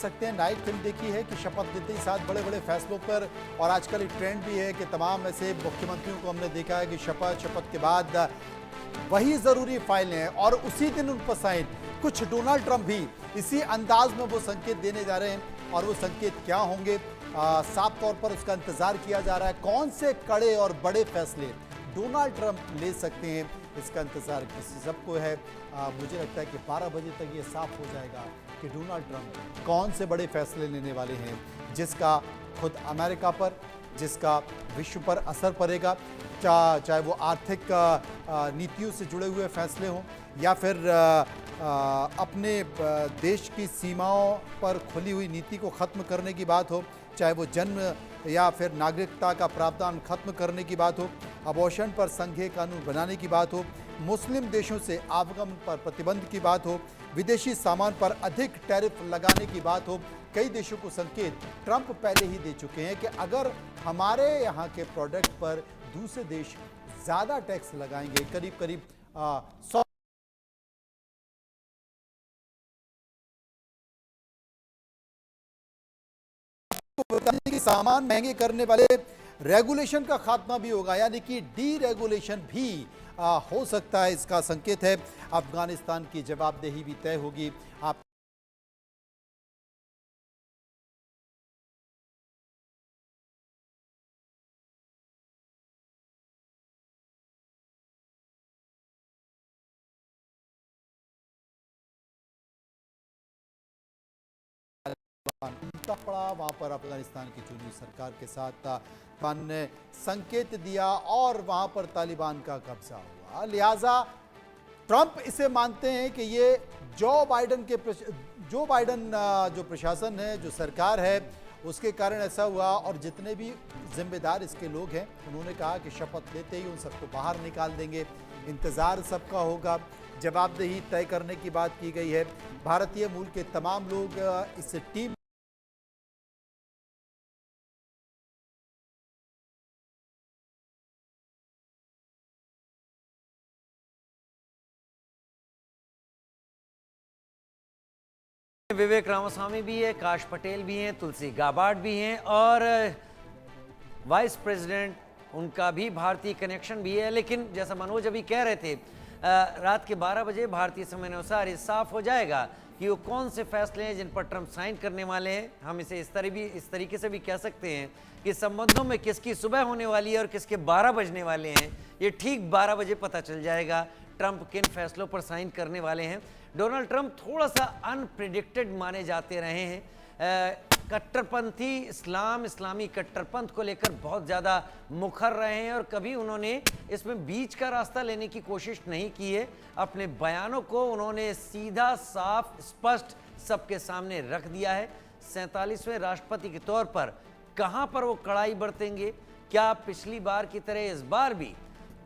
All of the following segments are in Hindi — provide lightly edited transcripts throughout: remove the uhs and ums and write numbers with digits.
सकते हैं, नाइट फिल्म देखी है कि शपथ लेते ही साथ बड़े बड़े फैसलों पर, और आजकल एक ट्रेंड भी है कि तमाम ऐसे मुख्यमंत्रियों को हमने देखा है कि शपथ के बाद वही जरूरी फाइलें हैं और उसी दिन उन पर साइन। कुछ डोनाल्ड ट्रंप भी इसी अंदाज में वो संकेत देने जा रहे हैं, और वो संकेत क्या होंगे साफ तौर पर उसका इंतजार किया जा रहा है। कौन से कड़े और बड़े फैसले डोनाल्ड ट्रंप ले सकते हैं, इसका इंतजार किसी सबको है। मुझे लगता है कि 12 बजे तक ये साफ हो जाएगा कि डोनाल्ड ट्रंप कौन से बड़े फैसले लेने वाले हैं, जिसका खुद अमेरिका पर, जिसका विश्व पर असर पड़ेगा, चाहे वो आर्थिक नीतियों से जुड़े हुए फैसले हों या फिर अपने देश की सीमाओं पर खुली हुई नीति को ख़त्म करने की बात हो, चाहे वो जन्म या फिर नागरिकता का प्रावधान खत्म करने की बात हो, अबॉर्शन पर संघीय कानून बनाने की बात हो, मुस्लिम देशों से आवागमन पर प्रतिबंध की बात हो, विदेशी सामान पर अधिक टैरिफ लगाने की बात हो। कई देशों को संकेत ट्रंप पहले ही दे चुके हैं कि अगर हमारे यहाँ के प्रोडक्ट पर दूसरे देश ज़्यादा टैक्स लगाएंगे, करीब करीब 100 बताने कि सामान महंगे करने वाले रेगुलेशन का खात्मा भी होगा, यानी कि डी रेगुलेशन भी हो सकता है। इसका संकेत है अफगानिस्तान की जवाबदेही भी तय होगी। आप पड़ा वहां पर अफगानिस्तान की चुनी सरकार के साथ तालिबान ने संकेत दिया और वहां पर तालिबान का कब्जा हुआ। लिहाजा ट्रंप इसे मानते हैं कि ये जो बाइडन जो प्रशासन है, जो सरकार है, उसके कारण ऐसा हुआ। और जितने भी जिम्मेदार इसके लोग हैं, उन्होंने कहा कि शपथ लेते ही उन सबको बाहर निकाल देंगे। इंतजार सबका होगा, जवाबदेही तय करने की बात की गई है। भारतीय मूल के तमाम लोग इस टीम विवेक रामास्वामी भी है, काश पटेल भी हैं, तुलसी गाबार्ड भी हैं और वाइस प्रेसिडेंट उनका भी भारतीय कनेक्शन भी है। लेकिन जैसा मनोज अभी कह रहे थे, रात के 12 बजे भारतीय समय अनुसार ये साफ हो जाएगा कि वो कौन से फैसले हैं जिन पर ट्रंप साइन करने वाले हैं। हम इसे इस तरीके से भी कह सकते हैं कि संबंधों में किसकी सुबह होने वाली है और किसके 12 बजने वाले हैं, ये ठीक 12 बजे पता चल जाएगा ट्रंप किन फैसलों पर साइन करने वाले हैं। डोनाल्ड ट्रंप थोड़ा सा अनप्रिडिक्टेड माने जाते रहे हैं। कट्टरपंथी इस्लामी कट्टरपंथ को लेकर बहुत ज़्यादा मुखर रहे हैं और कभी उन्होंने इसमें बीच का रास्ता लेने की कोशिश नहीं की है। अपने बयानों को उन्होंने सीधा, साफ, स्पष्ट सबके सामने रख दिया है। 47वें राष्ट्रपति के तौर पर कहाँ पर वो कड़ाई बरतेंगे? क्या पिछली बार की तरह इस बार भी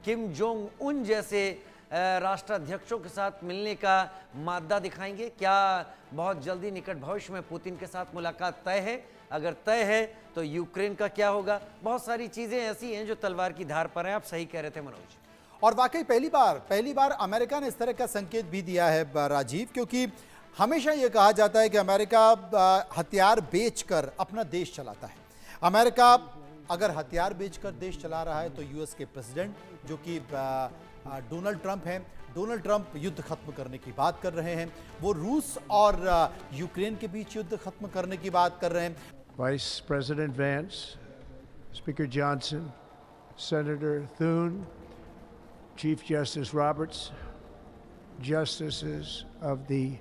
किम जोंग उन जैसे राष्ट्राध्यक्षों के साथ मिलने का मादा दिखाएंगे? क्या बहुत जल्दी निकट भविष्य में पुतिन के साथ मुलाकात तय है? अगर तय है तो यूक्रेन का क्या होगा? बहुत सारी चीजें ऐसी हैं जो तलवार की धार पर हैं। आप सही कह रहे थे मनोज। और वाकई पहली बार अमेरिका ने इस तरह का संकेत भी दिया है राजीव, क्योंकि हमेशा यह कहा जाता है कि अमेरिका हथियार बेचकर अपना देश चलाता है। अमेरिका अगर हथियार बेचकर देश चला रहा है तो यूएस के प्रेसिडेंट जो कि डोनाल्ड ट्रंप हैं, डोनाल्ड ट्रंप युद्ध खत्म करने की बात कर रहे हैं। वो रूस और यूक्रेन के बीच युद्ध खत्म करने की बात कर रहे हैं। Vice president Vance, speaker Johnson, senator Thune, chief justice Roberts, justices of the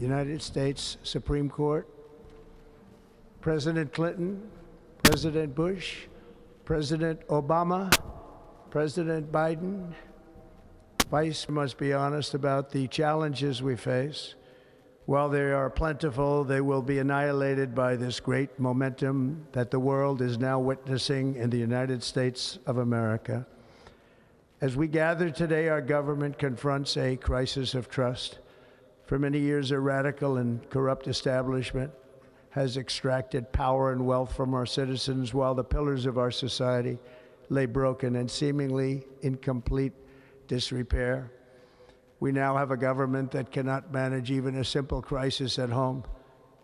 United States Supreme Court, President Clinton, President Bush, President Obama, President Biden. Vice must be honest about the challenges we face. While they are plentiful, they will be annihilated by this great momentum that the world is now witnessing in the United States of America. As we gather today, our government confronts a crisis of trust. For many years, a radical and corrupt establishment has extracted power and wealth from our citizens while the pillars of our society lay broken and seemingly in complete disrepair. We now have a government that cannot manage even a simple crisis at home,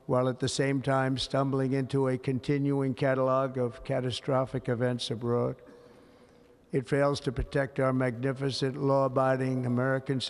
while at the same time stumbling into a continuing catalog of catastrophic events abroad. It fails to protect our magnificent, law-abiding American citizens